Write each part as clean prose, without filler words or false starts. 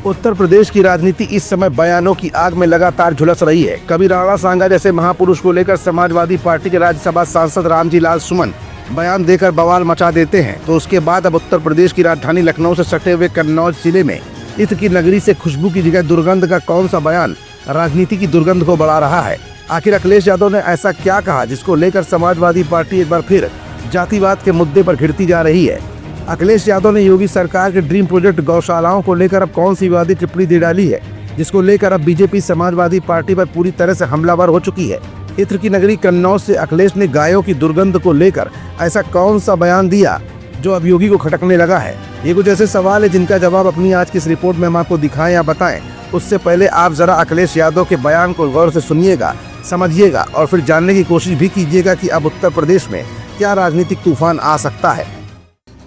उत्तर प्रदेश की राजनीति इस समय बयानों की आग में लगातार झुलस रही है। कभी राणा सांगा जैसे महापुरुष को लेकर समाजवादी पार्टी के राज्यसभा सांसद रामजी लाल सुमन बयान देकर बवाल मचा देते हैं, तो उसके बाद अब उत्तर प्रदेश की राजधानी लखनऊ से सटे हुए कन्नौज जिले में इत्र की नगरी से खुशबू की जगह दुर्गंध का कौन सा बयान राजनीति की दुर्गंध को बढ़ा रहा है। आखिर अखिलेश यादव ने ऐसा क्या कहा जिसको लेकर समाजवादी पार्टी एक बार फिर जातिवाद के मुद्दे पर घिरती जा रही है। अखिलेश यादव ने योगी सरकार के ड्रीम प्रोजेक्ट गौशालाओं को लेकर अब कौन सी विवादित टिप्पणी दे डाली है, जिसको लेकर अब बीजेपी समाजवादी पार्टी पर पूरी तरह से हमलावर हो चुकी है। इत्र की नगरी कन्नौज से अखिलेश ने गायों की दुर्गंध को लेकर ऐसा कौन सा बयान दिया जो अब योगी को खटकने लगा है। ये कुछ ऐसे सवाल है जिनका जवाब अपनी आज की इस रिपोर्ट में हम आपको दिखाएं या बताएं। उससे पहले आप जरा अखिलेश यादव के बयान को गौर से सुनिएगा, समझिएगा और फिर जानने की कोशिश भी कीजिएगा कि अब उत्तर प्रदेश में क्या राजनीतिक तूफान आ सकता है।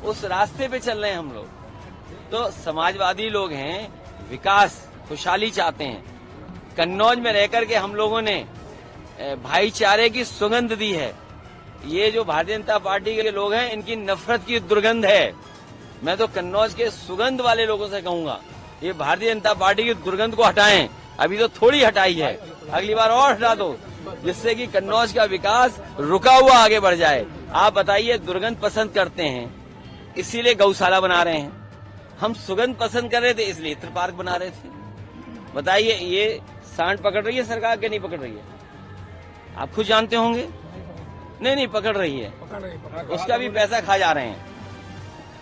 उस रास्ते पे चल रहे हैं हम लोग। तो समाजवादी लोग हैं, विकास खुशहाली चाहते हैं। कन्नौज में रहकर के हम लोगों ने भाईचारे की सुगंध दी है। ये जो भारतीय जनता पार्टी के लोग हैं, इनकी नफरत की दुर्गंध है। मैं तो कन्नौज के सुगंध वाले लोगों से कहूंगा, ये भारतीय जनता पार्टी की दुर्गंध को हटाएं। अभी तो थोड़ी हटाई है, अगली बार और हटा दो, जिससे कि कन्नौज का विकास रुका हुआ आगे बढ़ जाए। आप बताइए, दुर्गंध पसंद करते हैं इसीलिए गौशाला बना रहे हैं। हम सुगंध पसंद कर रहे थे इसलिए इत्र पार्क बना रहे थे। बताइए, ये सांड पकड़ रही है सरकार के नहीं पकड़ रही है? आप खुद जानते होंगे। नहीं पकड़ रही है, उसका भी पैसा खा जा रहे हैं।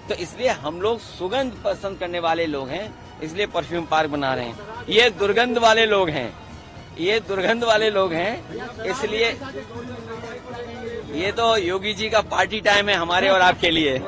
तो इसलिए हम लोग सुगंध पसंद करने वाले लोग हैं, इसलिए परफ्यूम पार्क बना रहे हैं। ये दुर्गंध वाले लोग हैं, ये दुर्गंध वाले लोग हैं, इसलिए ये तो योगी जी का पार्टी टाइम है हमारे और आपके लिए।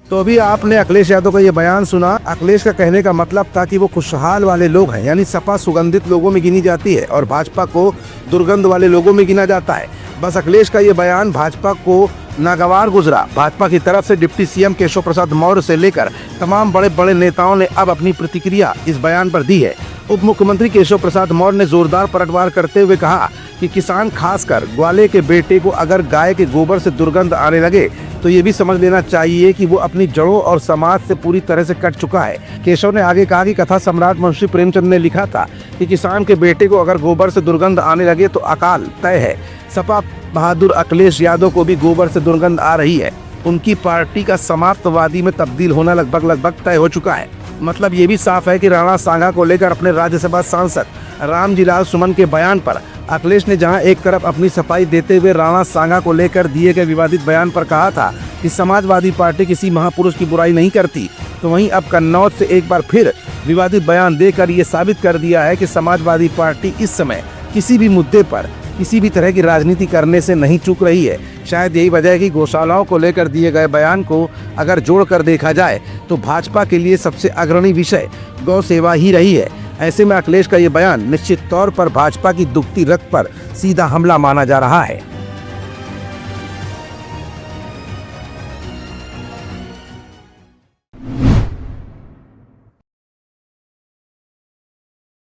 तो अभी आपने अखिलेश यादव का ये बयान सुना। अखिलेश का कहने का मतलब था कि वो खुशहाल वाले लोग हैं, यानी सपा सुगंधित लोगों में गिनी जाती है और भाजपा को दुर्गंध वाले लोगों में गिना जाता है। बस अखिलेश का ये बयान भाजपा को नागवार गुजरा। भाजपा की तरफ से डिप्टी सीएम केशव प्रसाद मौर्य से लेकर तमाम बड़े बड़े नेताओं ने अब अपनी प्रतिक्रिया इस बयान पर दी है। उप मुख्यमंत्री केशव प्रसाद मौर्य ने जोरदार पलटवार करते हुए कहा कि किसान, खासकर ग्वाले के बेटे को अगर गाय के गोबर से दुर्गंध आने लगे तो ये भी समझ लेना चाहिए कि वो अपनी जड़ों और समाज से पूरी तरह से कट चुका है। केशव ने आगे कहा कि कथा सम्राट मुंशी प्रेमचंद ने लिखा था कि किसान के बेटे को अगर गोबर से दुर्गंध आने लगे तो अकाल तय है। सपा बहादुर अखिलेश यादव को भी गोबर से दुर्गंध आ रही है। उनकी पार्टी का समाजवादी में तब्दील होना लगभग तय हो चुका है। मतलब ये भी साफ है कि राणा सांगा को लेकर अपने राज्यसभा सांसद रामजी लाल सुमन के बयान पर अखिलेश ने जहां एक तरफ अपनी सफाई देते हुए राणा सांगा को लेकर दिए गए विवादित बयान पर कहा था कि समाजवादी पार्टी किसी महापुरुष की बुराई नहीं करती, तो वहीं अब कन्नौज से एक बार फिर विवादित बयान देकर ये साबित कर दिया है कि समाजवादी पार्टी इस समय किसी भी मुद्दे पर किसी भी तरह की राजनीति करने से नहीं चूक रही है। शायद यही वजह है कि गौशालाओं को लेकर दिए गए बयान को अगर जोड़कर देखा जाए तो भाजपा के लिए सबसे अग्रणी विषय गौ सेवा ही रही है। ऐसे में अखिलेश का ये बयान निश्चित तौर पर भाजपा की दुखती रग पर सीधा हमला माना जा रहा है।